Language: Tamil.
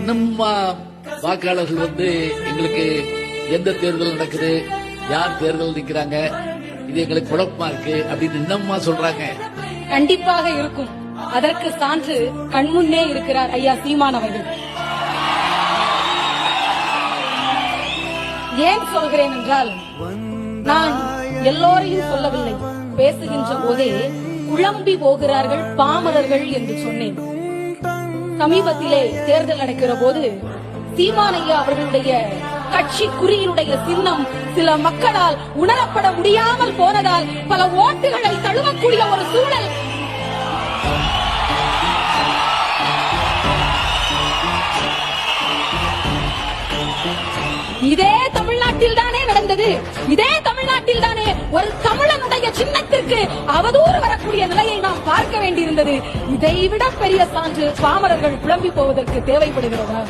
இன்னும் வாக்காளர்கள் எங்களுக்கு எந்த தேர்தல் நடக்குது, யார் தேர்தல் நிக்கிறாங்க, இது எங்களுக்கு குழப்பமா இருக்கு அப்படின்னு இன்னும்மா சொல்றாங்க. கண்டிப்பாக இருக்கும். அதற்கு சான்று கண்முன்னே இருக்கிறார் ஐயா சீமான் அவர்கள். ஏன் சொல்கிறேன் என்றால், நான் எல்லோரையும் சொல்லவில்லை, பேசுகின்ற போதே குழம்பி போகிறார்கள் பாமரர்கள் என்று சொன்னேன். சமீபத்திலே தேர்தல் நடக்கிற போது சீமான் ஐயா அவர்களுடைய கட்சி குறியினுடைய சின்னம் சில மக்களால் உணரப்பட முடியாமல் போனதால் பல ஓட்டுகளை தழுவக்கூடிய ஒரு சூழல் இதே தமிழ்நாட்டில் தானே நடந்தது. இதே தமிழ்நாட்டில் தானே ஒரு தமிழனுடைய சின்னத்திற்கு அவதூறு வரக்கூடிய நிலையை நாம் பார்க்க வேண்டியிருந்தது. இதைவிட பெரிய சான்று பாமரர்கள் குழம்பி போவதற்கு தேவைப்படுகிறதா?